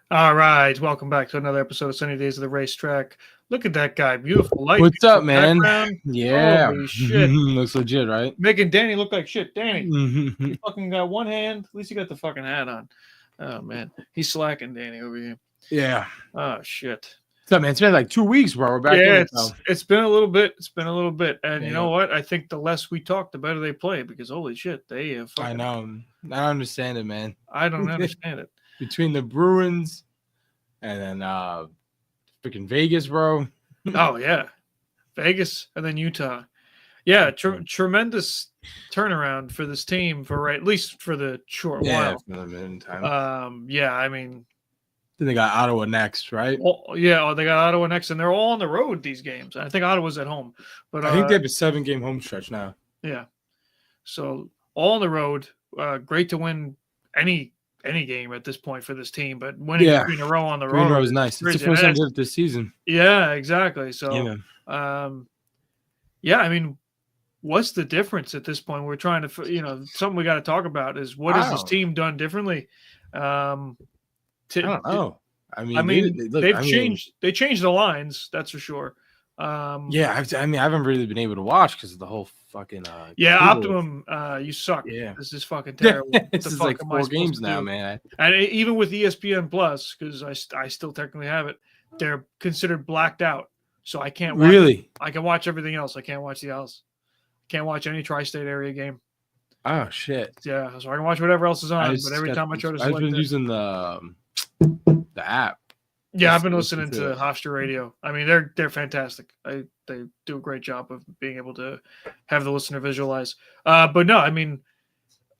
All right, welcome back to another episode of Sunny Days of the Racetrack. Look at that guy, beautiful light, What's beautiful up, man? background. Yeah, Holy shit, looks legit, right? making Danny look like shit. Danny, you Mhm. fucking got one hand. At least you got the fucking hat on. Oh man, he's slacking, Danny over here. Yeah. Oh shit. What's up, man? It's been like 2 weeks, bro. We're back in Yeah, it, though. it's been a little bit. It's been a little bit, and you know Yeah, what? I think the less we talk, the better they play. Because holy shit, they I fucking. know. I don't understand it, man. I don't understand it. Between the Bruins and then freaking Vegas, bro. Oh yeah, Vegas and then Utah. Yeah, tremendous turnaround for this team for at least for the short Yeah, while. for the meantime. Yeah, I mean, Then they got Ottawa next, right? they got Ottawa next, and they're all on the road these games. I think Ottawa's at home, but I think they have a 7-game home stretch now. yeah, so all on the road. Great to win any game at this point for this team, but winning Yeah, 3 in a row on the 3 in a road row is nice. It's the crazy. first time they did it this season. Yeah, exactly. So, Yeah, man. Yeah, I mean, what's the difference at this point? We're trying to, something we got to talk about is what has this team done differently? I don't know. I mean, they changed the lines, that's for sure. Yeah, I haven't really been able to watch because of the whole fucking. Yeah, cable. Optimum, you suck. Yeah, this is fucking terrible. this is like 4 games now, man. And even with ESPN Plus, because I still technically have it, they're considered blacked out, so I can't watch Really. I can watch everything else. I can't watch the else. Can't watch any tri-state area game. Oh shit! Yeah, so I can watch whatever else is on. But every time I try to select I've been it, using the app. yeah, I've been listening to Hofstra Radio. I mean, they're fantastic. They do a great job of being able to have the listener visualize. But no, I mean,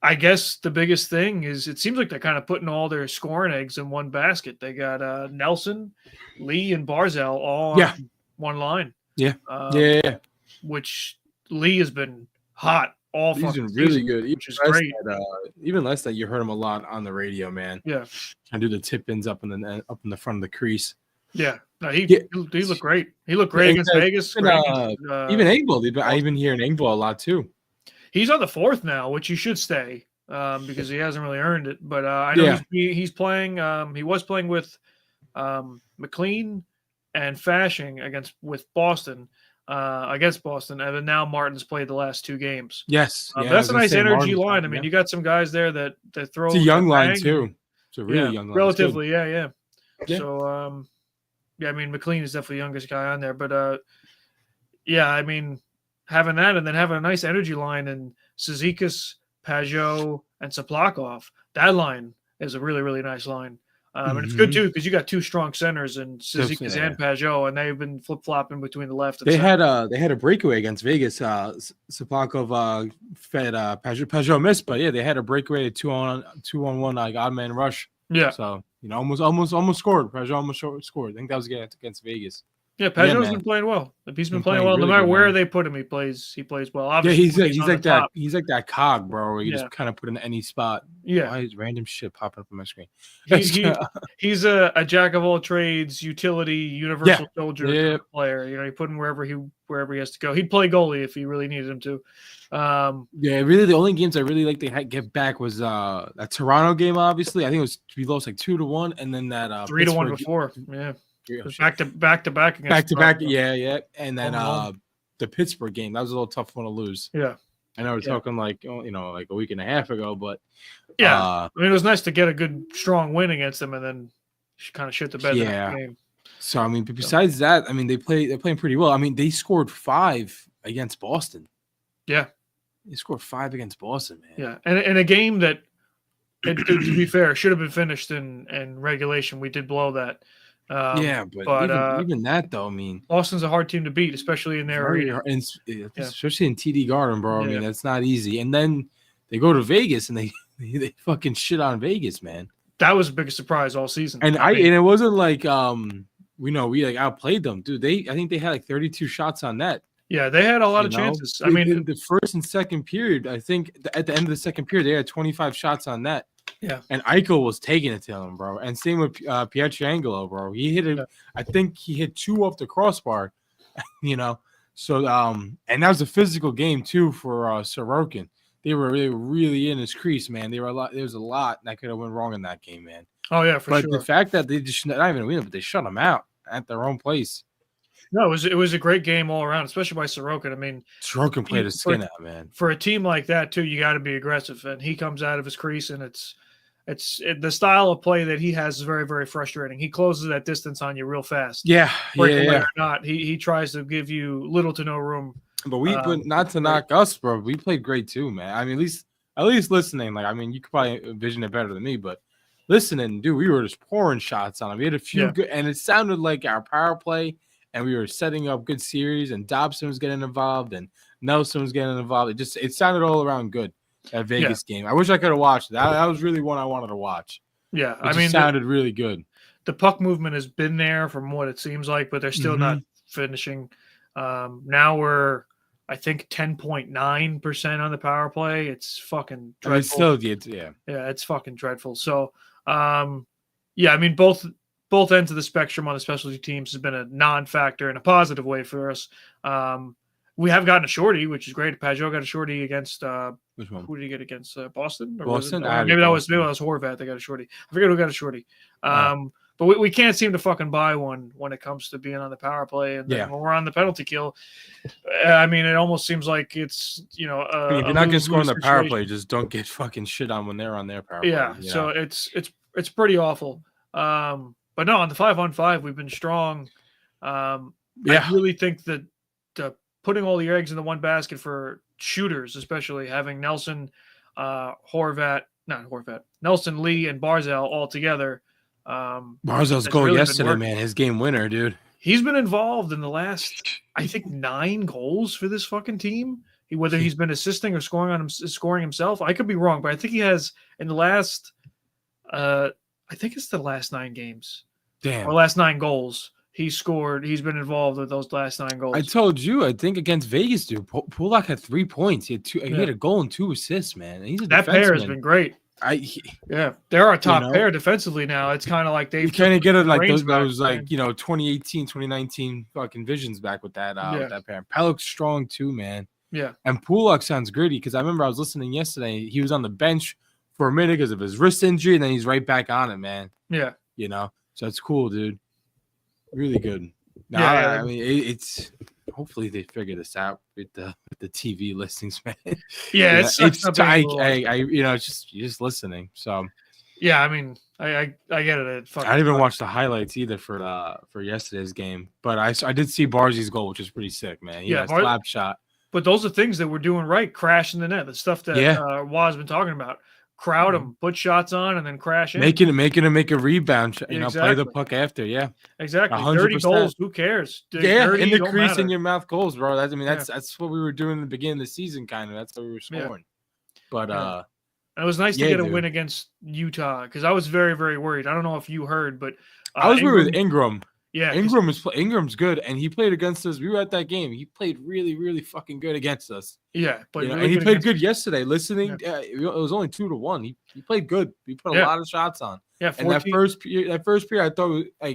I guess the biggest thing is it seems like they're kind of putting all their scoring eggs in one basket. They got Nelson, Lee, and Barzell all on one line. Yeah, Which Lee has been hot all he's fucking been really season, good. which is great. Even less that you heard him a lot on the radio, man. Yeah, I do the tip-ins up in the front of the crease. Yeah, no, he looked great. He looked great against Vegas. Even Engvall, I've been hearing Engvall a lot too. He's on the 4th now, which he should stay because he hasn't really earned it. But I know he's playing. He was playing with McLean and Fashing with Boston. Against Boston, and then now Martin's played the last 2 games. Yes, that's a nice energy line. I mean, you got some guys there that throw. It's a young line too. It's a really young line. Relatively, yeah. So, I mean, McLean is definitely the youngest guy on there, but I mean, having that and then having a nice energy line and Cizikas, Pajot, and Saplakov, that line is a really, really nice line. And it's good too because you got 2 strong centers and Cizikas and Pajot, and they've been flip flopping between the left. And they had a breakaway against Vegas. Saplakov fed Pajot missed, but yeah, they had a breakaway 2-on-1 like odd man rush. Yeah, so almost scored. Pajot almost scored. I think that was against Vegas. Yeah, Pajot's been playing well. He's been playing well. No matter where they put him, he plays well. Obviously, he's like that. He's like that cog, bro. You just kind of put in any spot. Yeah, why is random shit popping up on my screen? He's a jack of all trades, utility, universal soldier player. You know, you put him wherever he has to go. He'd play goalie if he really needed him to. Really, the only games I really like to get back was that Toronto game. Obviously, I think it was we lost like 2-1, and then that 3-1 before. Yeah. Back to back against yeah, and then the Pittsburgh game, that was a little tough one to lose. Yeah, I know we're talking like like a week and a half ago, but I mean it was nice to get a good strong win against them, and then kind of shit the bed. Game. So I mean, besides that, I mean they're playing pretty well. I mean they scored 5 against Boston. Yeah, they scored 5 against Boston, man. Yeah, and in a game that, to be fair, should have been finished in regulation. We did blow that. But even that though, I mean, Boston's a hard team to beat, especially in their arena, especially in TD Garden, bro. I mean, that's not easy. And then they go to Vegas and they fucking shit on Vegas, man. That was the biggest surprise all season. And and it wasn't like we like outplayed them, dude. I think they had like 32 shots on net. Yeah, they had a lot of chances. I mean, in the first and second period, I think at the end of the second period, they had 25 shots on net. Yeah, and Eichel was taking it to him, bro. And same with Pietrangelo, bro. He hit it. I think he hit 2 off the crossbar. So and that was a physical game too for Sorokin. they were really in his crease, man. There was a lot that could have went wrong in that game, man. Oh yeah, for But sure. the fact that they just not even win, but they shut them out at their own place. No, it was a great game all around, especially by Sorokin. I mean, Sorokin played his skin out, man. For a team like that too, you got to be aggressive, and he comes out of his crease, and the style of play that he has is very, very frustrating. He closes that distance on you real fast. Yeah, Breakaway or not, he tries to give you little to no room. But not to knock us, bro. We played great too, man. I mean, at least listening. Like, I mean, you could probably envision it better than me, but listening, dude, we were just pouring shots on him. We had a few good, and it sounded like our power play, and we were setting up good series, and Dobson was getting involved, and Nelson was getting involved. It sounded all around good. That Vegas game. I wish I could have watched that. That was really one I wanted to watch. Yeah, it sounded really good. The puck movement has been there from what it seems like, but they're still not finishing. Now we're, I think, 10.9% on the power play. It's fucking dreadful. I mean, yeah, it's fucking dreadful. So, I mean, both ends of the spectrum on the specialty teams has been a non-factor in a positive way for us. We have gotten a shorty, which is great. Pajot got a shorty against which one? Who did he get against Boston? Boston? Maybe that was Horvat. They got a shorty. I forget who got a shorty. But we can't seem to fucking buy one when it comes to being on the power play. And then when we're on the penalty kill, I mean, it almost seems like it's, if you're not going to score on the power play, just don't get fucking shit on when they're on their power play. Yeah, so it's pretty awful. But no, on the 5-on-5, we've been strong. I really think that putting all the eggs in the one basket for shooters, especially having Nelson, Nelson, Lee, and Barzal all together. Barzal's goal really yesterday, man, his game winner, dude. He's been involved in the last, I think, 9 goals for this fucking team. Whether he's been assisting or scoring himself, I could be wrong, but I think he has in the last. I think it's the last 9 games. Damn. Or last 9 goals. He's been involved with those last 9 goals. I told you, I think against Vegas, dude, Pulak had 3 points. He had a goal and 2 assists, man. And that pair has been great. They're our top pair defensively now. It's kind of like they've kind of get it like those 2018, 2019 fucking visions back with that pair. Pellick's strong too, man. Yeah. And Pulak sounds gritty because I remember I was listening yesterday. He was on the bench for a minute because of his wrist injury, and then he's right back on it, man. Yeah. So it's cool, dude. Really good. I mean, it's hopefully they figure this out with the TV listings, man. Yeah, it's just listening. So yeah, I mean, I get it. I didn't even watch the highlights either for yesterday's game, but I did see Barzy's goal, which is pretty sick, man. He had a slap shot. But those are things that we're doing right, crashing the net. The stuff that Waz been talking about. Crowd them, put shots on, and then crash in. Making him make a rebound, play the puck after. Yeah, exactly. 100%. Dirty goals, who cares? Dirty, in the crease in your mouth goals, bro. That's what we were doing in the beginning of the season, kind of. That's what we were scoring. But and it was nice to get a win against Utah because I was very, very worried. I don't know if you heard, but I was worried with Ingram. Yeah, Ingram's good, and he played against us. We were at that game. He played really, really fucking good against us. Yeah, and he played good yesterday. Listening, it was only 2-1. He played good. He put a lot of shots on. Yeah, 14. And that first period, I thought I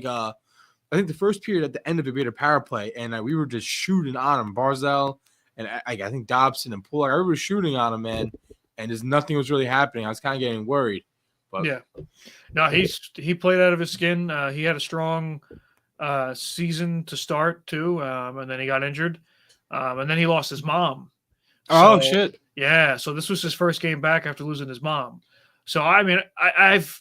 think the first period at the end of it, we had a power play, and we were just shooting on him. Barzal and I think Dobson and Pulak, everybody was shooting on him, man. And just nothing was really happening. I was kind of getting worried. But no, he played out of his skin. He had a strong season to start too, and then he got injured, and then he lost his mom. Shit! Yeah, so this was his first game back after losing his mom. So I mean, I've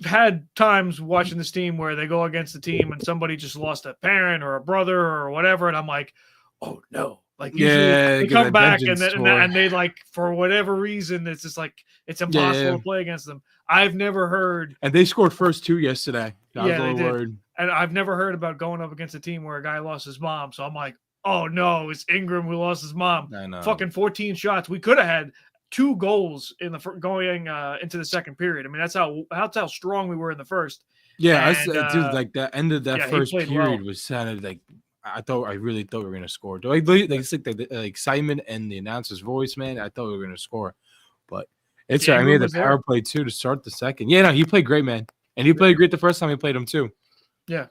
had times watching this team where they go against the team and somebody just lost a parent or a brother or whatever, and I'm like, oh no. Like they come back and they like for whatever reason it's just like it's impossible to play against them. I've never heard, and they scored first 2 yesterday. They did. And I've never heard about going up against a team where a guy lost his mom. So I'm like, oh no, it's Ingram who lost his mom. I know. Fucking 14 shots. We could have had 2 goals in the going into the second period. I mean, that's how strong we were in the first. Yeah, dude, like the end of that first period was sounded like. I really thought we were gonna score. The excitement and the announcer's voice, man. I thought we were gonna score, but it's I mean the power play too to start the second. Yeah, no, he played great, man, and he played great the first time we played him too. Yeah,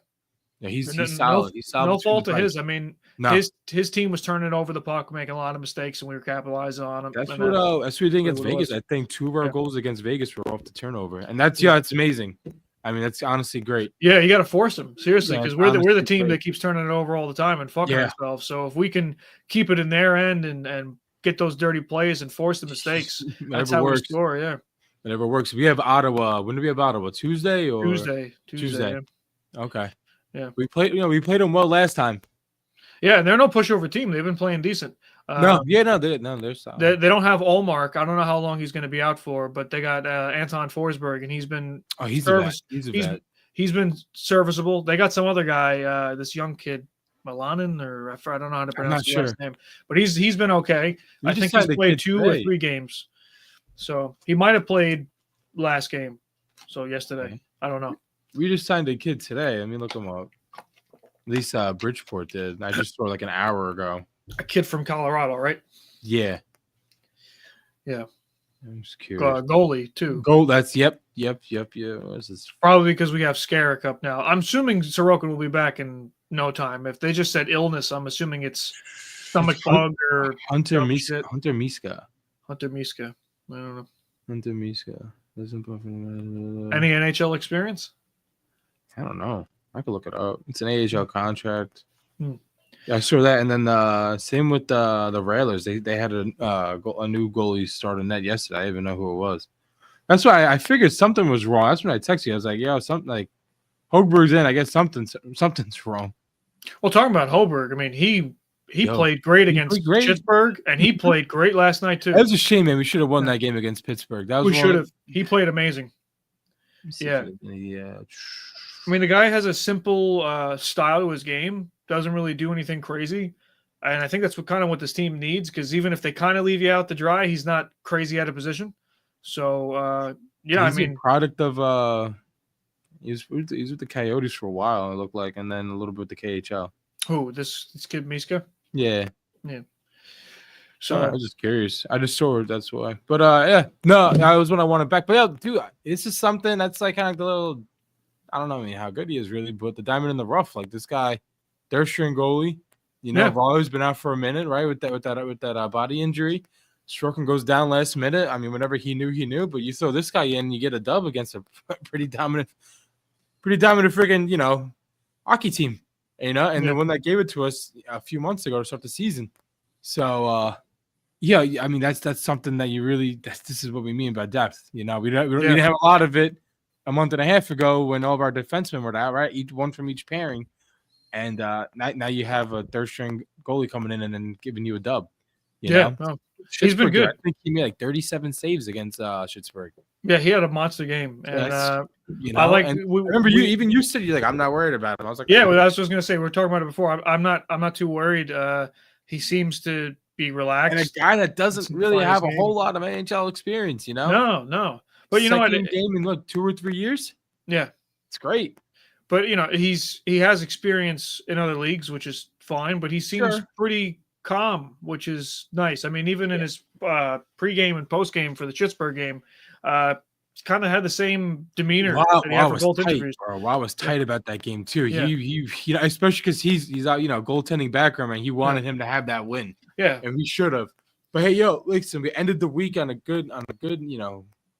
he's solid. He's solid. No fault of his. I mean, No. His team was turning over the puck, making a lot of mistakes, and we were capitalizing on them. That's And what we did against what it Vegas. was. I think 2 of our Yeah. goals against Vegas were off the turnover, and that's Yeah. it's amazing. I mean, that's honestly great. Yeah, you got to force them seriously, Yeah, because it's we're the honestly team great. that keeps turning it over all the time and fucking Yeah. ourselves. So if we can keep it in their end and get those dirty plays and force the mistakes, that's Whatever how we works. score. Yeah, Whatever works. We have Ottawa. When do we have Ottawa? Tuesday or Tuesday. Tuesday. Yeah. Okay. Yeah. We played them well last time. Yeah, and they're no pushover team. They've been playing decent. They're solid. They don't have Olmark. I don't know how long he's going to be out for, but they got Anton Forsberg, and he's been he's a vet. He's been serviceable. They got some other guy, this young kid, Milanin, or I don't know how to pronounce his last name, but he's been okay. I think he's played 2 or 3 games, so he might have played last game. So yesterday, I don't know. We just signed a kid today. Let me look him up. At least Bridgeport did. I just saw like an hour ago. A kid from Colorado, right? Yeah. Yeah. I'm just curious. Goalie too. That's yep. Yeah. What is this? Probably because we have Skarek up now. I'm assuming Sorokin will be back in no time. If they just said illness, I'm assuming it's stomach bug or Hunter Miska. Hunter Miska. I don't know. Hunter Miska. Any NHL experience? I don't know. I could look it up. It's an AHL contract. Hmm. Yeah, I saw that. And then same with the Railers. They had a new goalie start in net yesterday. I didn't even know who it was. That's why I figured something was wrong. That's when I texted you. I was like, "Yo, something like Hochberg's in. I guess something's wrong." Well, talking about Hochberg, I mean he played great against Pittsburgh, and he played great last night too. That was a shame, man. We should have won that game against Pittsburgh. We should have. He played amazing. Yeah. I mean, the guy has a simple style to his game. Doesn't really do anything crazy, and I think that's what this team needs. Because even if they kind of leave you out to dry, he's not crazy out of position. So yeah, he's a product of he's with the Coyotes for a while. It looked like, and then a little bit with the KHL. Who this kid Miska? Yeah. So I was just curious. I just saw it. That's why. But yeah, no, that was when I wanted back. But yeah, dude, this is something that's like kind of the little. I don't know how good he is really, but the diamond in the rough, like this guy, third string goalie. Rollo's been out for a minute, right? With that body injury. Sorokin goes down last minute. I mean, whenever he knew. But you throw this guy in, you get a dub against a pretty dominant freaking hockey team. And then when they gave it to us a few months ago to start the season. So yeah, I mean that's something that you really. This is what we mean by depth. We didn't have a lot of it a month and a half ago when all of our defensemen were out, right? One from each pairing, and now you have a third string goalie coming in and then giving you a dub. No, he's been good. I think he made like 37 saves against Pittsburgh. Yeah, he had a monster game, and I like. Remember, you said you're like, I'm not worried about him. I was like, yeah, well, I was just gonna say we were talking about it before. I'm not too worried. He seems to be relaxed, and a guy that doesn't really have a whole lot of NHL experience. No. But you know what? Game in 2 or 3 years. Yeah, it's great. But he has experience in other leagues, which is fine. But he seems pretty calm, which is nice. I mean, even in his pregame and postgame for the Pittsburgh game, kind of had the same demeanor. Wow was tight about that game too. Yeah. He especially because he's out, goaltending background, and he wanted him to have that win. Yeah, and we should have. But hey, listen, we ended the week on a good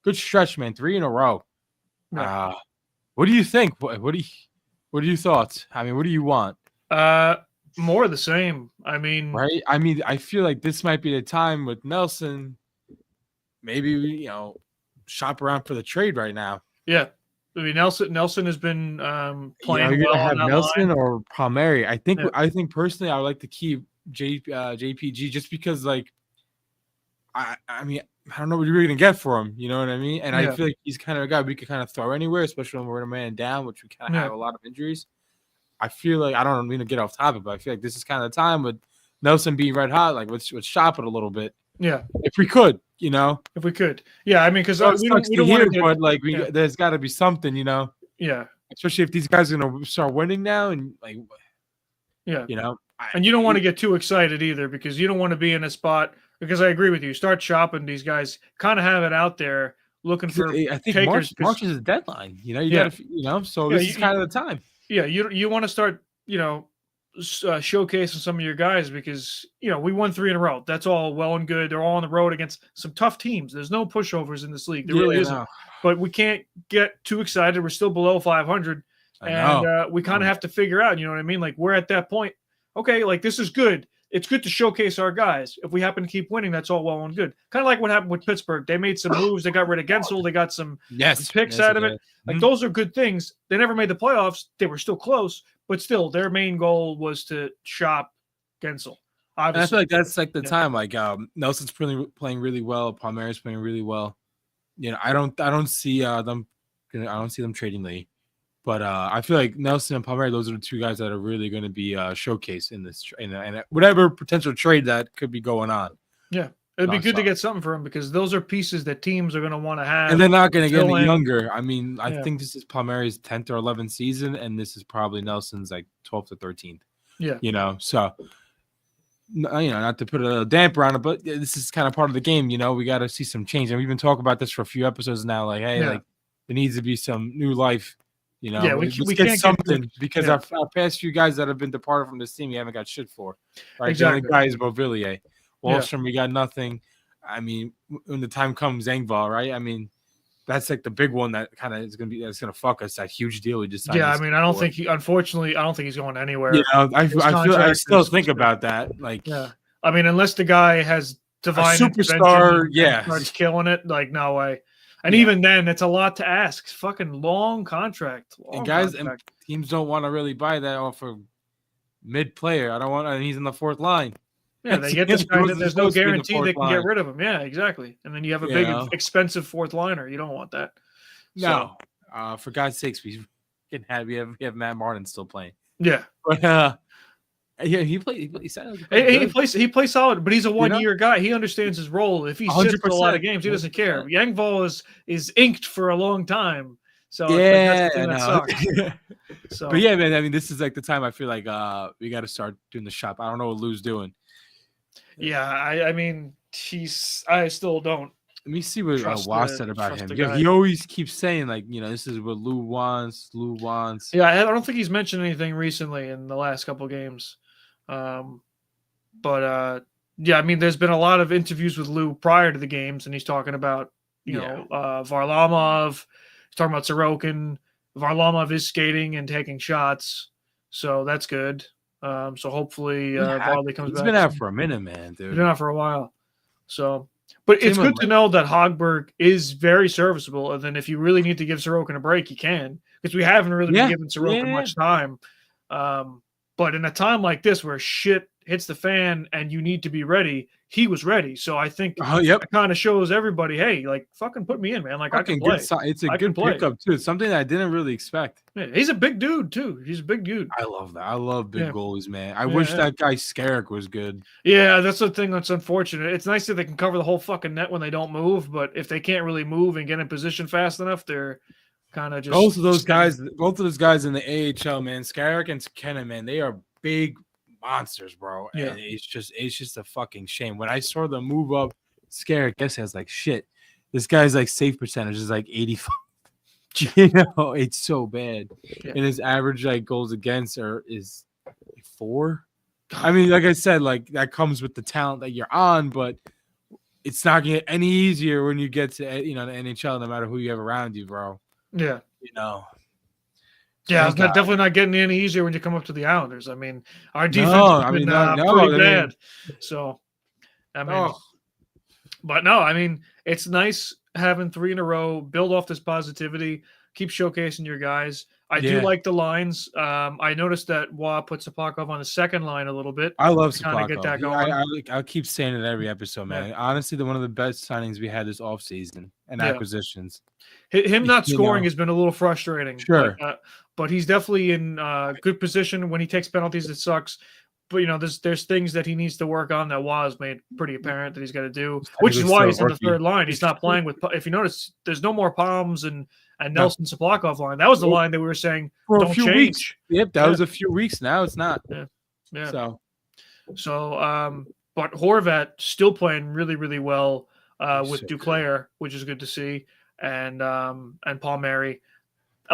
good stretch, man. 3 in a row. Yeah. What do you think? What are your thoughts? I mean, what do you want? More of the same. I mean, right? I mean, I feel like this might be the time with Nelson. Maybe shop around for the trade right now. Yeah, I mean Nelson has been playing. You're well gonna have Nelson line. or Palmieri. I think personally, I would like to keep JPG just because, like, I mean, I don't know what you're really gonna get for him. You know what I mean? And I feel like he's kind of a guy we could kind of throw anywhere, especially when we're a man down, which we kind of have a lot of injuries. I feel like I don't mean to get off topic, but I feel like this is kind of the time with Nelson being red hot. Like, let's shop it a little bit. Yeah, if we could, if we could, yeah. I mean, because we don't want to, but like there's got to be something, Yeah, especially if these guys are gonna start winning now, and like, and you don't want to get too excited either, because you don't want to be in a spot. Because I agree with you. Start shopping these guys. Kind of have it out there looking for. I think March is the deadline. You got to, so this is kind of the time. Yeah, you want to start, showcasing some of your guys because we won 3 in a row. That's all well and good. They're all on the road against some tough teams. There's no pushovers in this league. There really isn't. No. But we can't get too excited. We're still below 500, and we kind of have to figure out. You know what I mean? Like we're at that point. Okay, like this is good. It's good to showcase our guys. If we happen to keep winning, that's all well and good. Kind of like what happened with Pittsburgh. They made some moves. They got rid of Gensel. They got some picks out of it. Like those are good things. They never made the playoffs. They were still close, but still, their main goal was to shop Gensel. Obviously. And I feel like that's like the time. Like Nelson's playing really well. Palmieri's playing really well. I don't see them. I don't see them trading Lee. But I feel like Nelson and Palmieri, those are the 2 guys that are really going to be showcased in this and whatever potential trade that could be going on. Yeah, it'd be good to get something for them because those are pieces that teams are going to want to have. And they're not going to get any younger. I mean, I think this is Palmieri's 10th or 11th season, and this is probably Nelson's like 12th or 13th. Yeah, so not to put a damper on it, but this is kind of part of the game. We got to see some change, and we've been talking about this for a few episodes now. Like, hey, like there needs to be some new life. We get something because our past few guys that have been departed from this team, we haven't got shit for. Right? Exactly. The only guy is Beauvillier. Wallstrom, we got nothing. I mean, when the time comes, Engvall, right? I mean, that's like the big one that kind of is going to be that's going to fuck us. That huge deal we just signed. Yeah, I mean, I don't think he's going anywhere. I still think about that. Like, I mean, unless the guy has divine superstar, starts killing it. Like, no way. And even then, it's a lot to ask. Fucking long contract. And teams don't want to really buy that off a mid player. I don't want. And he's in the 4th line. Yeah, they get this guy. There's no guarantee they can get rid of him. Yeah, exactly. And then you have a big, expensive 4th liner. You don't want that. No. For God's sakes, we have Matt Martin still playing. Yeah, but he plays solid, but he's a 1-year guy. He understands his role. If he sits for a lot of games, he doesn't care. Engvall is inked for a long time. So that's the thing that sucks. But yeah, man, I mean, this is like the time I feel like we got to start doing the shop. I don't know what Lou's doing. Yeah, I mean, I still don't. Let me see what Waz said about him. He always keeps saying like, this is what Lou wants. Yeah, I don't think he's mentioned anything recently in the last couple of games. But I mean, there's been a lot of interviews with Lou prior to the games, and he's talking about Varlamov. He's talking about Sorokin. Varlamov is skating and taking shots, so that's good. So hopefully Varley comes back. He's been out for a minute, man, dude. He's been out for a while. So, but it's good to know that Hogberg is very serviceable, and then if you really need to give Sorokin a break, you can, because we haven't really been giving Sorokin much time. But in a time like this where shit hits the fan and you need to be ready, he was ready. So I think it kind of shows everybody, hey, like fucking put me in, man. Like I can play. It's a good pickup too. It's something that I didn't really expect. Yeah, he's a big dude too. He's a big dude. I love that. I love big goalies, man. I wish that guy Skarek was good. Yeah, that's the thing that's unfortunate. It's nice that they can cover the whole fucking net when they don't move, but if they can't really move and get in position fast enough, they're kind of just both of those guys in the AHL, man. Skarek and Kennan, man, they are big monsters, bro. Yeah. And it's just a fucking shame. When I saw them move up, Skarek, I was like, shit, this guy's like save percentage is like 85. It's so bad. Yeah. And his average like goals against is 4. I mean, like I said, like that comes with the talent that you're on, but it's not gonna get any easier when you get to the NHL, no matter who you have around you, bro. Yeah. Yeah, it's definitely not getting any easier when you come up to the Islanders. I mean, our defense has been pretty bad. So, I mean, but no, I mean, it's nice having 3 in a row, build off this positivity, keep showcasing your guys. I do like the lines. I noticed that Wah put Sapakov on the second line a little bit. I love Sapakov. Kind of get that going. I'll keep saying it every episode, man. Yeah. Honestly, one of the best signings we had this offseason and acquisitions. Him not scoring has been a little frustrating. Sure. But he's definitely in good position. When he takes penalties, it sucks. But, there's things that he needs to work on that was made pretty apparent that he's got to do, which is why he's on the third line. He's not playing with – if you notice, there's no more Palms and Nelson Sapakov line. That was the line that we were saying don't change. Weeks. Yep, that was a few weeks. Now it's not. Yeah. So, but Horvat still playing really, really well with Duclair, which is good to see, and Palmieri.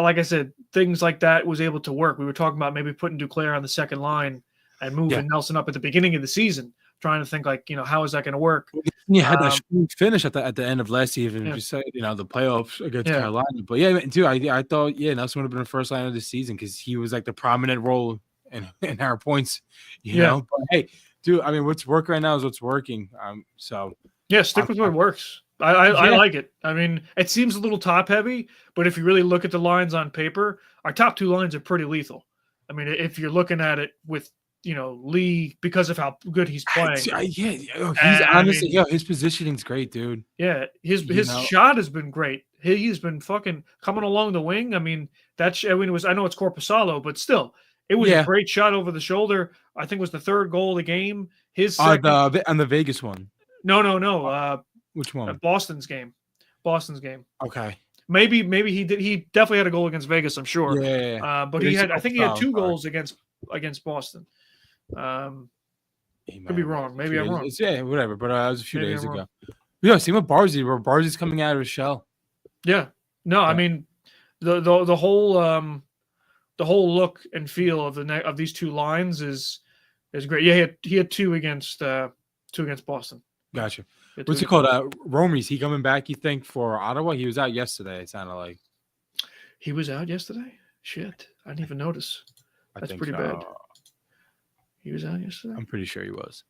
Like I said, things like that was able to work. We were talking about maybe putting Duclair on the second line and moving Nelson up at the beginning of the season, trying to think like, how is that going to work? You had that finish at the end of last season. You said, the playoffs against Carolina. But yeah, dude, I thought Nelson would have been the first line of the season because he was like the prominent role in our points. You know, but hey, dude, I mean, what's working right now is what's working. So stick with what works. I like it. I mean, it seems a little top heavy, but if you really look at the lines on paper, our top two lines are pretty lethal. I mean, if you're looking at it with Lee, because of how good he's playing. He's honestly, his positioning's great, dude. Yeah, his shot has been great. He's been fucking coming along the wing. I mean, I know it's Corpusalo, but still, it was a great shot over the shoulder. I think it was the third goal of the game. His second on the Vegas one. No. Which one? Boston's game. Okay. Maybe he did. He definitely had a goal against Vegas, I'm sure. Yeah. But I think he had 2 goals against Boston. Could be wrong. Maybe I'm wrong. Whatever. But it was a few days ago. Yeah, same with Barzy, where Barzy's coming out of his shell. Yeah. No, I mean the whole look and feel of these two lines is great. Yeah, he had 2 against Boston. Gotcha. What's it called? Romy's he coming back? You think for Ottawa? He was out yesterday. It sounded like he was out yesterday. Shit, I didn't even notice. That's pretty bad. He was out yesterday. I'm pretty sure he was.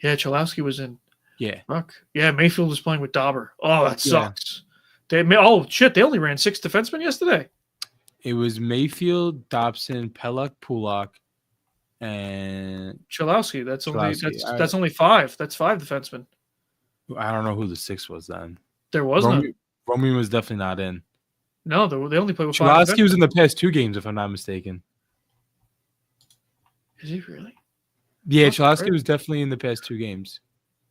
Yeah, Cholowski was in. Yeah. Fuck. Yeah, Mayfield was playing with Dauber. Oh, that sucks. They only ran 6 defensemen yesterday. It was Mayfield, Dobson, Pelech, Pulak, and Cholowski. That's only 5. That's 5 defensemen. I don't know who the 6th was then. There was none. Romy was definitely not in. No, they only played with 5. Cholowski was in the past 2 games, if I'm not mistaken. Is he really? Yeah, Cholowski was definitely in the past 2 games.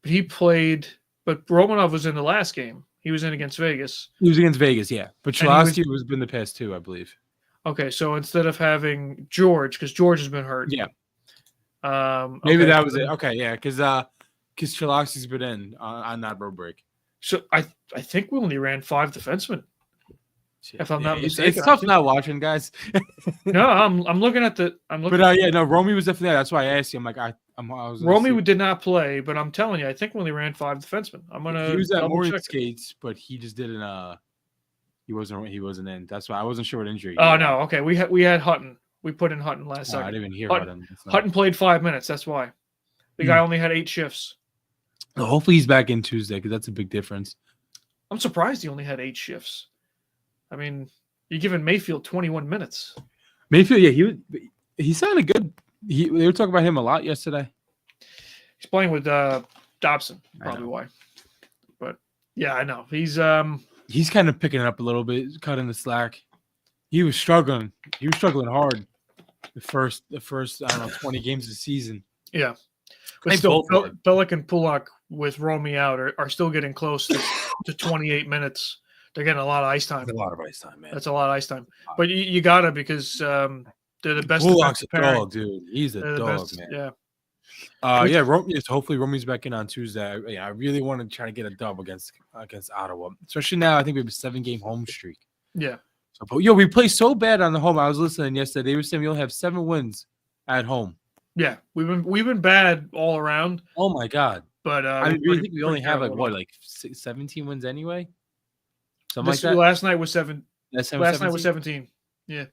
But he played. But Romanov was in the last game. He was in against Vegas. He was against Vegas, yeah. But Cholowski was in the past 2, I believe. Okay, so instead of having George, because George has been hurt. Yeah. Maybe that was it. Okay, yeah, because Cholowski's been in on that road break. So I think we only ran 5 defensemen. If I'm not mistaken, it's tough not watching, guys. No, I'm looking at the. Romy was definitely there. That's why I asked you. I'm like, Romy did not play, but I'm telling you, I think we only ran 5 defensemen. He was at morning skates, but he just didn't. He wasn't in. That's why I wasn't sure what injury. Oh no, okay. We had Hutton. We put in Hutton last second. I didn't even hear Hutton. Hutton played 5 minutes. That's why the guy only had 8 shifts. Well, hopefully he's back in Tuesday because that's a big difference. I'm surprised he only had 8 shifts. I mean, you're giving Mayfield 21 minutes. Mayfield, yeah, he sounded good. They were talking about him a lot yesterday. He's playing with Dobson, probably why. But yeah, I know he's kind of picking it up a little bit, cutting the slack. He was struggling. He was struggling hard the first I don't know 20 games of the season. Yeah, but still, Pelech and Pulak with Romy out are still getting close to 28 minutes. They're getting a lot of ice time. That's a lot of ice time, man. That's a lot of ice time. But you gotta because they're the best. Pulak's a dog, dude. He's a dog, man. Yeah. Hopefully Romy's back in on Tuesday. I really want to try to get a dub against Ottawa, especially now. I think we have a 7-game home streak. Yeah. So, but we play so bad on the home. I was listening yesterday. They were saying we only have 7 wins at home. Yeah, we've been bad all around. Oh my god! But I really think we only have 17 wins anyway. Something like that. Last night was 7. Last night was 17. Yeah.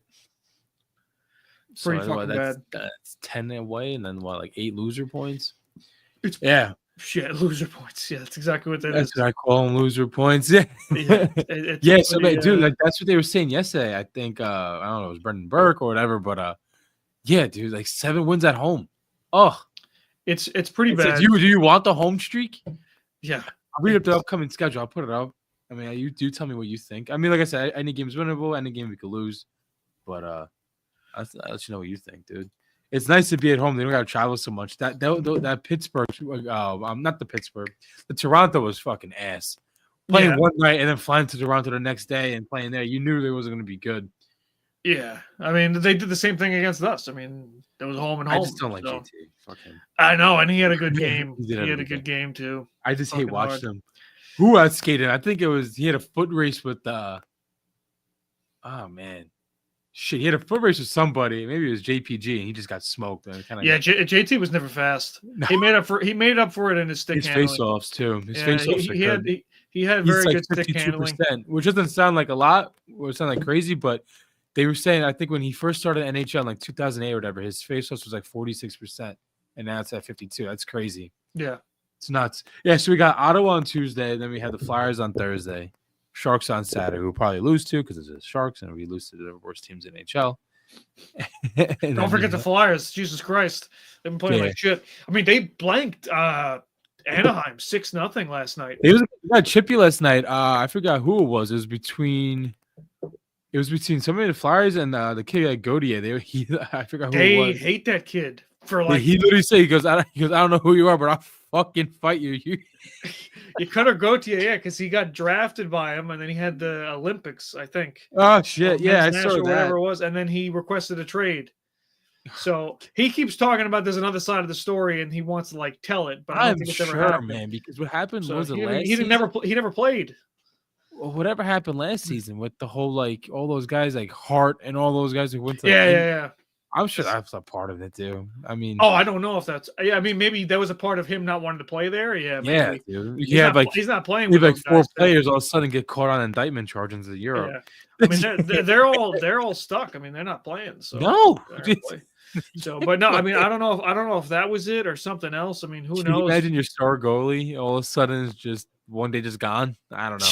Pretty fucking bad. That's 10 away, and then 8 loser points. Shit, loser points. Yeah, that's exactly what that's what I call them, loser points. Yeah. Yeah. So, dude, that's what they were saying yesterday. I think I don't know, it was Brendan Burke or whatever, but yeah, dude, 7 wins at home. Oh, it's pretty bad. Do you want the home streak? Yeah. I'll read up the upcoming schedule. I'll put it up. I mean, you do tell me what you think. I mean, like I said, any game's winnable, any game we could lose, but I'll let you know what you think, dude. It's nice to be at home. They don't got to travel so much. That Pittsburgh, not the Pittsburgh, the Toronto was fucking ass. Playing one night and then flying to Toronto the next day and playing there, you knew they wasn't going to be good. Yeah, I mean, they did the same thing against us. I mean, it was home and home. I just don't like JT. Fuck him. I know, and he had a good game. He had a good game too. I just hate watching him. Who outskated? I think he had a foot race with oh man, Shit, he had a foot race with somebody. Maybe it was JPG, and he just got smoked. And Yeah, JT was never fast. He made up for it in his stick his handling. face-offs too. His Yeah, face-offs are good. he had He's very like good stick handling, 52%, which doesn't sound like a lot, or sound like crazy, but they were saying I think when he first started NHL in like 2008 or whatever, his face-offs was like 46%, and now it's at 52. That's crazy. Yeah, it's nuts. Yeah, so we got Ottawa on Tuesday, then we had the Flyers on Thursday, Sharks on Saturday. We'll probably lose to because it's the Sharks, and we lose to the worst teams in NHL. Don't forget the Flyers. Jesus Christ, they've been playing like shit. I mean, they blanked Anaheim 6-0 last night. It was chippy last night. I forgot who it was. It was between somebody of the Flyers and the kid at Gauthier. I forgot who it was. They hate that kid for like. He literally said, he goes, I don't know who you are, but I'll fucking fight you. You cut or Gauthier, yeah, because he got drafted by him, and then he had the Olympics, I think. Oh shit, yeah, I saw that. Whatever it was, and then he requested a trade. So he keeps talking about there's another side of the story, and he wants to like tell it, but I don't think it's ever happened, man. Because what happened was it last season? He never played. Well, whatever happened last season with the whole like all those guys like Hart and all those guys who went to yeah. I'm sure that's a part of it too. I mean, I don't know if that's. Yeah, I mean, maybe that was a part of him not wanting to play there. Yeah, maybe. Yeah, dude. He's not playing. With like 4 players all of a sudden get caught on indictment charges in Europe. Yeah. I mean, they're all stuck. I mean, they're not playing. So no. So, but no, I mean, I don't know if that was it or something else. I mean, who knows? You imagine your star goalie all of a sudden is just one day just gone. I don't know.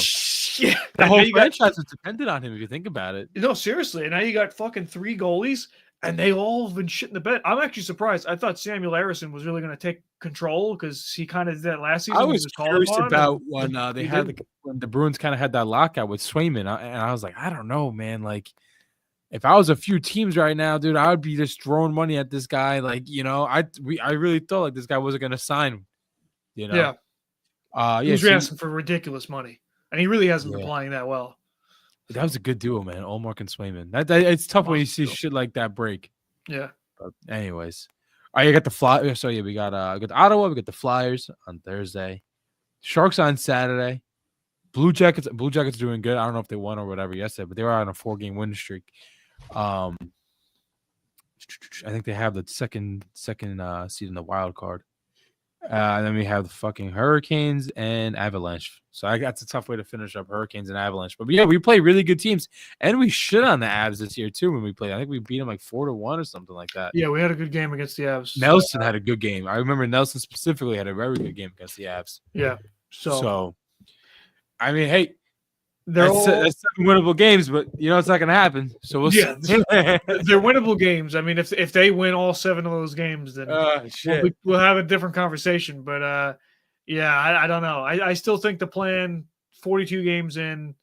Yeah, the whole franchise is dependent on him if you think about it. No, seriously. And now you got fucking 3 goalies. And they all have been shitting the bed. I'm actually surprised. I thought Samuel Harrison was really going to take control because he kind of did that last season. I was curious about when when the Bruins kind of had that lockout with Swayman, and I was like, I don't know, man. Like, if I was a few teams right now, dude, I would be just throwing money at this guy. Like, I really thought like this guy wasn't going to sign. Yeah. He was asking for ridiculous money, and he really hasn't been playing that well. That was a good duo, man. Allmark and Swayman. It's tough when you see shit like that break. Yeah. But anyways, you got the Flyers. So yeah, we got Ottawa. We got the Flyers on Thursday. Sharks on Saturday. Blue Jackets doing good. I don't know if they won or whatever yesterday, but they were on a 4-game win streak. I think they have the second seed in the wild card. And then we have the fucking Hurricanes and Avalanche. So that's a tough way to finish up Hurricanes and Avalanche. But yeah, we play really good teams, and we shit on the Avs this year too when we played. I think we beat them like 4-1 or something like that. Yeah, we had a good game against the Avs. Nelson had a good game. I remember Nelson specifically had a very good game against the Avs. Yeah. So I mean, hey, that's 7 winnable games, but it's not going to happen. So we'll see. They're winnable games. I mean, if they win all 7 of those games, then we'll have a different conversation. But I don't know. I still think the plan, 42 games in,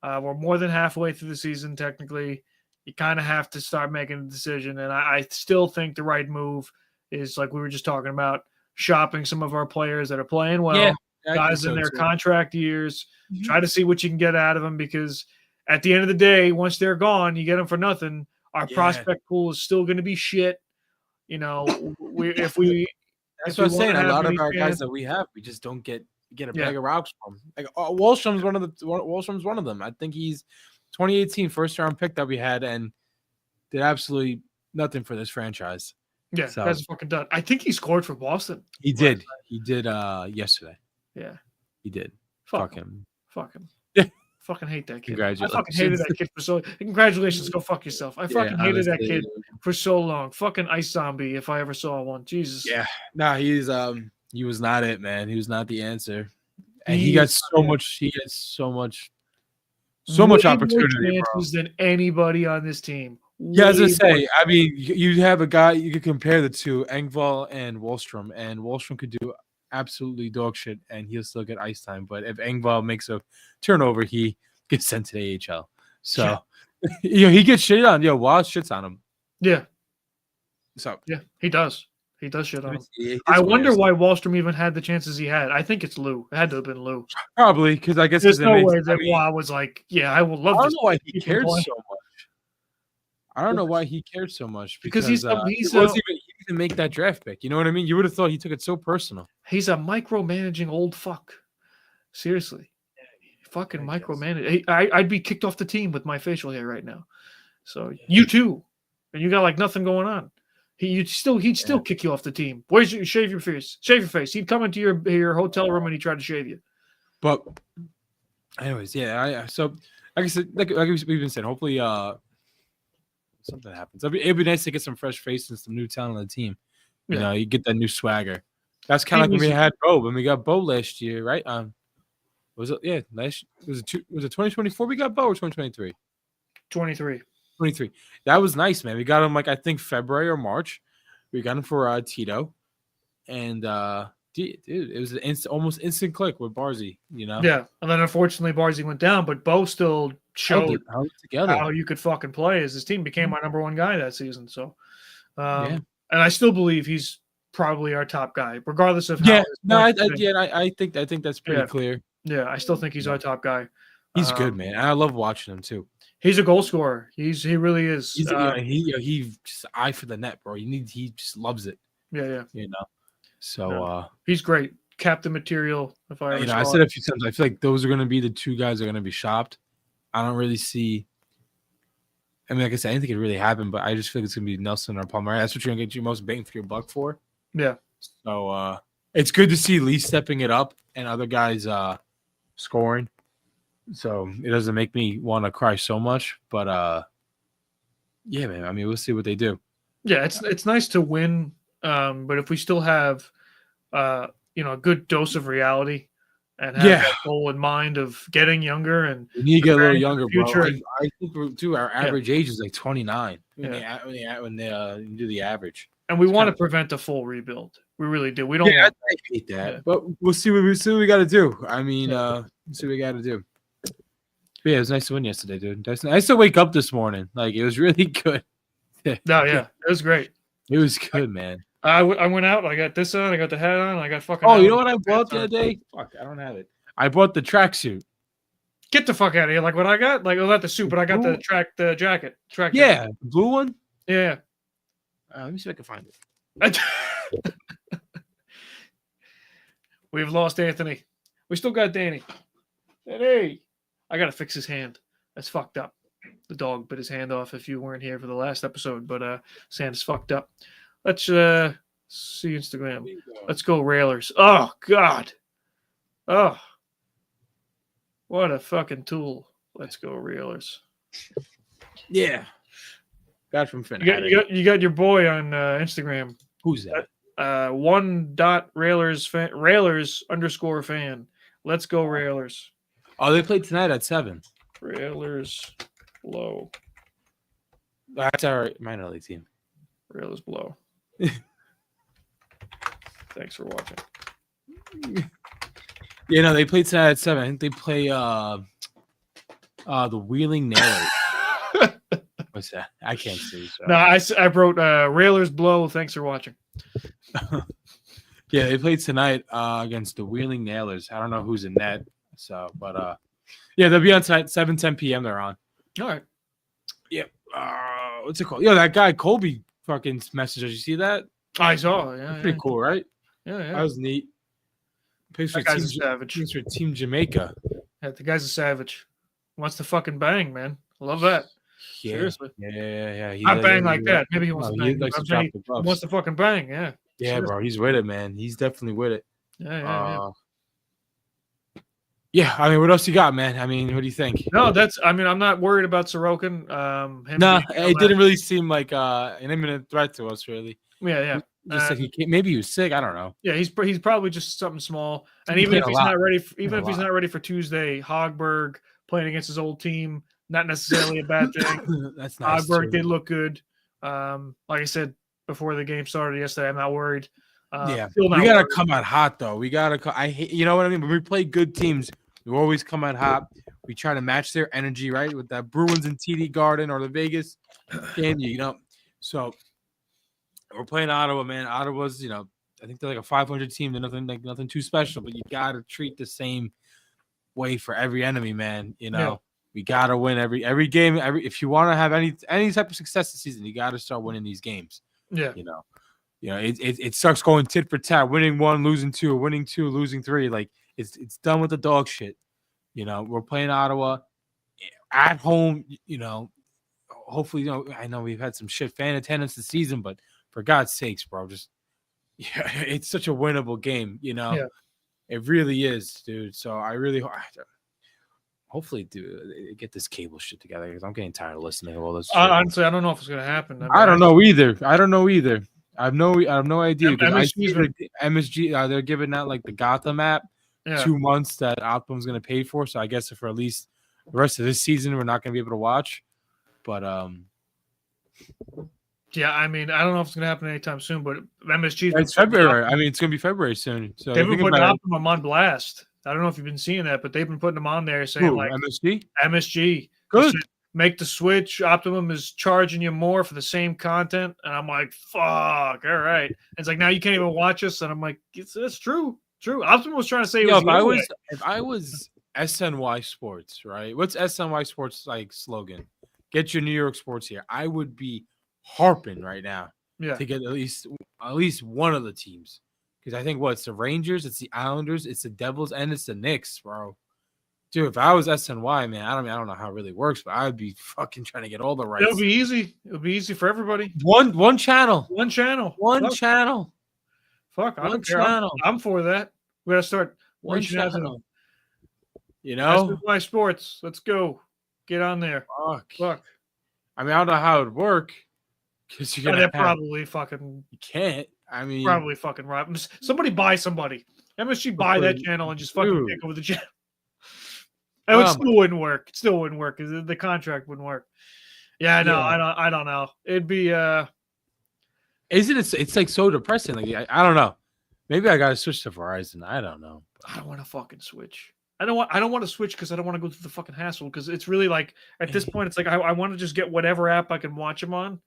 we're more than halfway through the season. Technically, you kind of have to start making a decision. And I still think the right move is, like we were just talking about, shopping some of our players that are playing well. Yeah. Guys in their contract years, try to see what you can get out of them, because at the end of the day, once they're gone, you get them for nothing. Our prospect pool is still going to be shit. That's what I'm saying. A lot of our guys that we have, we just don't get a bag of rocks from. Like Wallstrom's one of them. I think he's 2018 first round pick that we had and did absolutely nothing for this franchise. Yeah, that's fucking done. I think he scored for Boston. He did. He did yesterday. Yeah. He did. Fuck him. Yeah. Fucking hate that kid. Congratulations. I fucking hated that kid for so congratulations, go fuck yourself. I fucking hated that kid for so long. Fucking ice zombie if I ever saw one. Jesus. Yeah. Nah, he was not it, man. He was not the answer. And he got so much opportunity than anybody on this team. Yeah, as I say, I mean, you have a guy you could compare the two, Engvall and Wallstrom could do absolutely dog shit, and he'll still get ice time. But if Engvall makes a turnover, he gets sent to the AHL. So, he gets shit on. Wall shits on him. Yeah. So he does. He does shit on him. I wonder why Wallstrom even had the chances he had. I think it's Lou. It had to have been Lou. Probably, because I guess there's no way that Wall was like, I will love. I don't know why he cared so much. I don't know why he cared so much because he didn't even make that draft pick. You know what I mean? You would have thought he took it so personal. He's a micromanaging old fuck. Seriously, fucking micromanage. I'd be kicked off the team with my facial hair right now. So you too, and you got like nothing going on. He'd still kick you off the team. Where's your shave your face? Shave your face. He'd come into your hotel room and he'd try to shave you. But anyways, yeah. So like I said, like we've been saying, hopefully something happens. It'd be nice to get some fresh faces and some new talent on the team. You know, you get that new swagger. That's kind of like when we had Bo. When we got Bo last year, right? Was it last? Was it 2024? We got Bo or 2023? 23. That was nice, man. We got him like I think February or March. We got him for Tito, and dude, it was an almost instant click with Barzy. You know? Yeah, and then unfortunately Barzy went down, but Bo still showed how you could fucking play as his team became my number one guy that season. So, and I still believe he's probably our top guy, regardless of how. I think that's pretty clear. Yeah, I still think he's our top guy. He's good, man. I love watching him too. He's a goal scorer. He really is. He just eye for the net, bro. He just loves it. Yeah. You know. So he's great. Captain material. If I I said a few times, I feel like those are going to be the two guys that are going to be shopped. I don't really see. I mean, like I said, I didn't think it really happened, but I just feel like it's going to be Nelson or Palmer. That's what you're going to get your most bang for your buck for. Yeah. So it's good to see Lee stepping it up and other guys scoring. So it doesn't make me want to cry so much, but yeah, man. I mean, we'll see what they do. Yeah, it's nice to win, but if we still have a good dose of reality and have that goal in mind of getting younger, and we need to get a little younger, bro. I think too. Our average age is like 29 when they do the average, and we want to prevent a full rebuild. We really do. We don't. I hate that, but we'll see what we got to do. I mean, see what we got to do. But yeah, it was nice to win yesterday, dude. Nice to wake up this morning. Like, it was really good. It was great. It was good, man. I went out. I got this on. I got the hat on. I got fucking. Oh, you know what I bought the other day? Fuck, I don't have it. I bought the tracksuit. Get the fuck out of here! Like what I got? Like not the suit, but I got the jacket. Track. Yeah, the blue one. Yeah. Let me see if I can find it. We've lost Anthony. We still got Danny. Danny. I gotta fix his hand. That's fucked up. The dog bit his hand off if you weren't here for the last episode, but his hand's fucked up. Let's see Instagram. Let's go Railers. Oh God. Oh. What a fucking tool. Let's go Railers. Yeah. Got from Finn. You got your boy on Instagram. Who's that? Railers_fan. Let's go Railers. Oh, they played tonight at 7. Railers blow. That's our minor league team. Railers blow. Thanks for watching. Yeah, no, they played tonight at 7. I think they play the Wheeling Nailers. What's that? I can't see. So. No, I wrote Railers blow. Thanks for watching. Yeah, they played tonight against the Wheeling Nailers. I don't know who's in net. So, but yeah, they'll be on tonight, 7:10 p.m. They're on. All right. Yeah. What's it called? Yeah, that guy Colby fucking message. Did you see that? I saw. Yeah, pretty cool, right? Yeah. That was neat. That guy's a savage. Thanks for Team Jamaica. Yeah, the guy's a savage. Wants to fucking bang, man. I love that. Yeah. Seriously. Yeah. Not bang like that. Maybe he wants to bang. He wants to fucking bang. Yeah. Yeah, seriously. Bro. He's with it, man. He's definitely with it. Yeah. Yeah, I mean, what else you got, man? I mean, what do you think? No, I'm not worried about Sorokin. It didn't really seem like an imminent threat to us, really. Yeah. Just like maybe he was sick. I don't know. Yeah, he's probably just something small. And even if he's not ready for Tuesday, Hogberg playing against his old team, not necessarily a bad thing. That's nice. Hogberg did look good. Like I said before the game started yesterday, I'm not worried. We gotta come out hot though. We gotta. I hate. You know what I mean? When we play good teams, we always come out hot. We try to match their energy, right? With that Bruins and TD Garden or the Vegas game, you know. So we're playing Ottawa, man. Ottawa's, I think they're like a 500 team. They're nothing too special, but you gotta treat the same way for every enemy, man. We gotta win every game. If you want to have any type of success this season, you gotta start winning these games. Yeah. It sucks going tit for tat, winning 1, losing 2, winning 2, losing 3. Like it's done with the dog shit. We're playing Ottawa at home. hopefully, I know we've had some shit fan attendance this season, but for God's sakes, bro, it's such a winnable game, Yeah. It really is, dude. So I really hopefully get this cable shit together because I'm getting tired of listening to all this shit. Honestly, I don't know if it's gonna happen. I don't know either. I have no idea because I see MSG they're giving out like the Gotham app 2 months that Optimum's gonna pay for. So I guess for at least the rest of this season we're not gonna be able to watch. But yeah, I mean, I don't know if it's gonna happen anytime soon, but MSG. It's February. I mean, it's gonna be February soon. So they've been putting Optimum on blast. I don't know if you've been seeing that, but they've been putting them on there saying like MSG. Good. Make the switch. Optimum is charging you more for the same content, and I'm like, fuck. All right. And it's like now you can't even watch us, and I'm like, it's true. True. Optimum was trying to say if I was SNY Sports, right? What's SNY Sports like slogan? Get your New York sports here. I would be harping right now to get at least one of the teams. Because I think it's the Rangers, it's the Islanders, it's the Devils, and it's the Knicks, bro. Dude, if I was SNY, man, I don't know how it really works, but I would be fucking trying to get all the rights. It'll be easy. It'll be easy for everybody. One channel. One channel. Fuck, I don't care. I'm for that. We gotta start one channel. SNY Sports. Let's go. Get on there. Fuck. I mean, I don't know how it would work. Because you're gonna probably fucking. You can't. I mean, probably fucking right. Somebody buy somebody. MSG buy that channel and just fucking take over the channel. It still wouldn't work. It still wouldn't work because the contract wouldn't work. Yeah, no, I don't know. It'd be Isn't it? It's like so depressing. Like I don't know. Maybe I gotta switch to Verizon. I don't know. I don't want to fucking switch. I don't want to switch because I don't want to go through the fucking hassle. Because it's really like at this point, it's like I want to just get whatever app I can watch them on.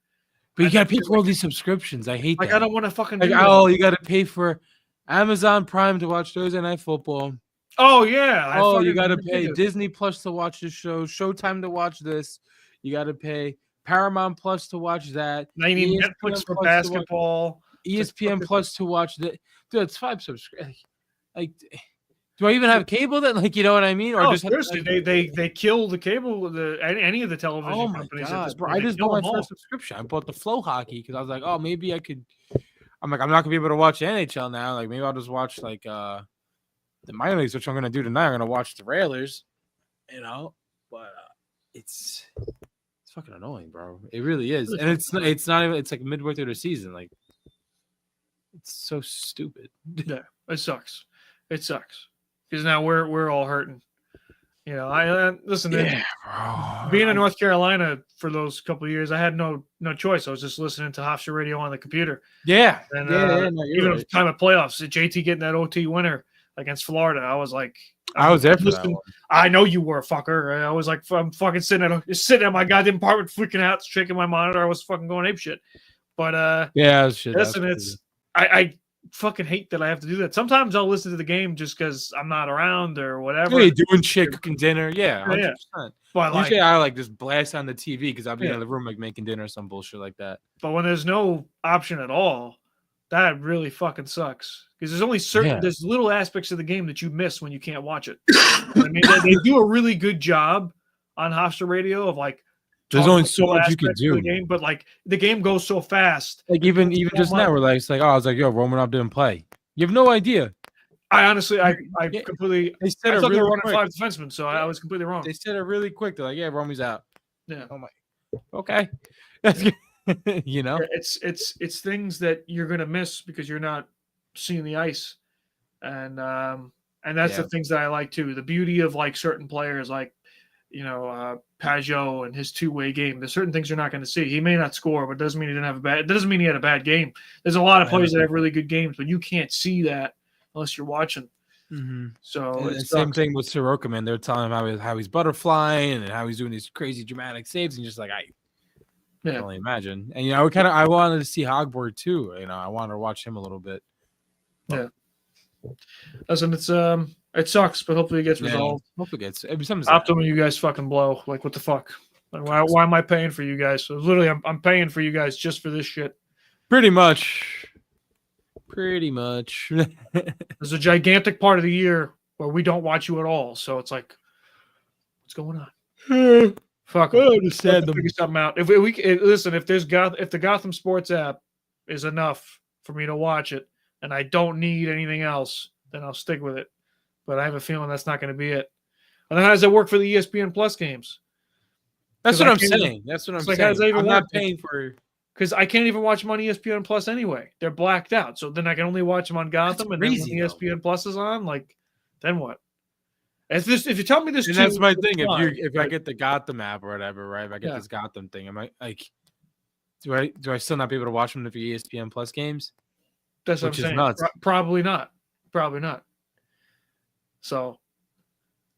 But you gotta pay for all these subscriptions. I hate that. I don't want to fucking. You gotta pay for Amazon Prime to watch Thursday Night Football. Oh yeah. You gotta pay Disney Plus to watch the show. Showtime to watch this. You gotta pay Paramount Plus to watch that. Now you need Netflix for basketball. ESPN Plus to watch that. Dude, it's 5 subscriptions. Like, do I even have cable then? Like, you know what I mean? Or seriously, they kill the cable, any of the television companies. God, bro, I just bought my first subscription. I bought the Flow Hockey because I was like, oh, maybe I could. I'm like, I'm not gonna be able to watch NHL now. Like, maybe I'll just watch like the minor leagues, which I'm gonna do tonight. I'm gonna watch the Railers, But it's fucking annoying, bro. It really is, and it's not even. It's like midway through the season. Like, it's so stupid. Yeah, it sucks. It sucks. Because now we're all hurting. I listen. Being in North Carolina for those couple of years, I had no choice. I was just listening to Hofstra Radio on the computer. Yeah, and even at the time of playoffs, JT getting that OT winner against Florida, I was like, I was there for that one. I know you were, fucker. I was like, I'm fucking sitting at my goddamn apartment, freaking out, shaking my monitor. I was fucking going apeshit. But shit. Listen, I fucking hate that I have to do that. Sometimes I'll listen to the game just because I'm not around or whatever. Yeah, doing shit, cooking dinner. Yeah, 100%. Yeah. But usually I just blast on the TV because I'll be in the room like making dinner or some bullshit like that. But when there's no option at all, that really fucking sucks. Because there's only there's little aspects of the game that you miss when you can't watch it. I mean, they do a really good job on Hofstra Radio of like. There's only so much you can do. But like the game goes so fast. Like even just now, we're like, it's like, I was like, yo, Romanov didn't play. You have no idea. I honestly, I completely. They said I thought they were running 5 defensemen, so I was completely wrong. They said it really quick. They're like, yeah, Romy's out. Yeah. I'm like, okay. It's things that you're gonna miss because you're not seeing the ice, and that's the things that I like too. The beauty of like certain players, like. Pajot and his two-way game. There's certain things you're not going to see. He may not score, but it doesn't mean he didn't have it doesn't mean he had a bad game. There's a lot of players that have really good games, but you can't see that unless you're watching. Mm-hmm. So the same thing with Soroka, man. They're telling him how he's butterflying and how he's doing these crazy dramatic saves, and just like I can only imagine. And I wanted to see Hogberg too. I wanted to watch him a little bit. Yeah. Listen, it sucks, but hopefully it gets resolved. Hopefully it gets Optimum, you guys fucking blow. Like, what the fuck? Like, why am I paying for you guys? So literally, I'm paying for you guys just for this shit. Pretty much. There's a gigantic part of the year where we don't watch you at all. So it's like, what's going on? Fuck I 'em. understand Let's them. figure something out. If we listen, if the Gotham Sports app is enough for me to watch it, and I don't need anything else, then I'll stick with it. But I have a feeling that's not going to be it. And then how does that work for the ESPN Plus games? That's 'Cause what I I'm can't even- saying. That's what I'm it's like, how does saying. that even I'm not work? paying for. Because I can't even watch them on ESPN Plus anyway. They're blacked out. So then I can only watch them on Gotham, and then when crazy, though. ESPN Plus is on, like, then what? If you tell me this, And too, that's my it's thing. fine, If I but- get the Gotham app or whatever, right? If I get Yeah. this Gotham thing, am I like, do I still not be able to watch them the ESPN Plus games? That's what I'm Which is saying. nuts. Probably not. Probably not. So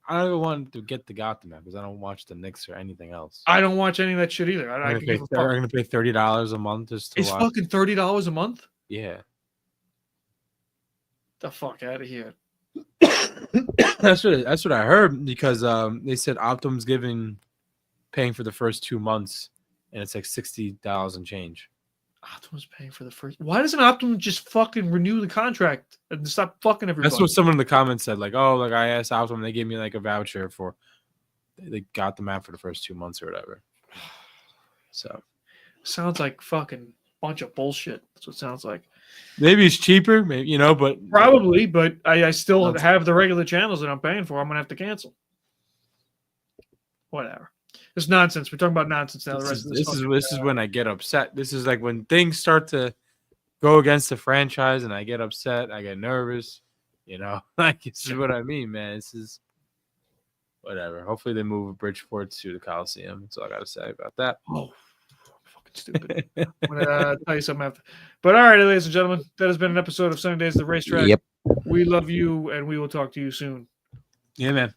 I don't even want to get the Gotham app because I don't watch the Knicks or anything else. I don't watch any of that shit either. I I'm can give a fuck. going to pay $30 a month just to It's watch. fucking $30 a month. Yeah, The fuck out of here. that's what I heard because they said Optum's paying for the first 2 months, and it's like $60 and change. Optimum's paying for the first. Why doesn't Optimum just fucking renew the contract and stop fucking everybody? That's what someone in the comments said. Like, oh, like I asked Optum, they gave me like a voucher for. They got the map for the first 2 months or whatever. So sounds like fucking bunch of bullshit. That's what it sounds like. maybe it's cheaper, maybe but Probably, but I still have the regular channels that I'm paying for. I'm gonna have to cancel. Whatever. It's nonsense. We're talking about nonsense now. This is when I get upset. This is like when things start to go against the franchise, and I get upset. I get nervous. Like this is what I mean, man. This is whatever. Hopefully they move Bridgeport to the Coliseum. That's all I got to say about that. Oh, fucking stupid. I'm gonna tell you something after. But all right, ladies and gentlemen, that has been an episode of Sunny Days at the Racetrack. Yep. We love you, and we will talk to you soon. Yeah, man.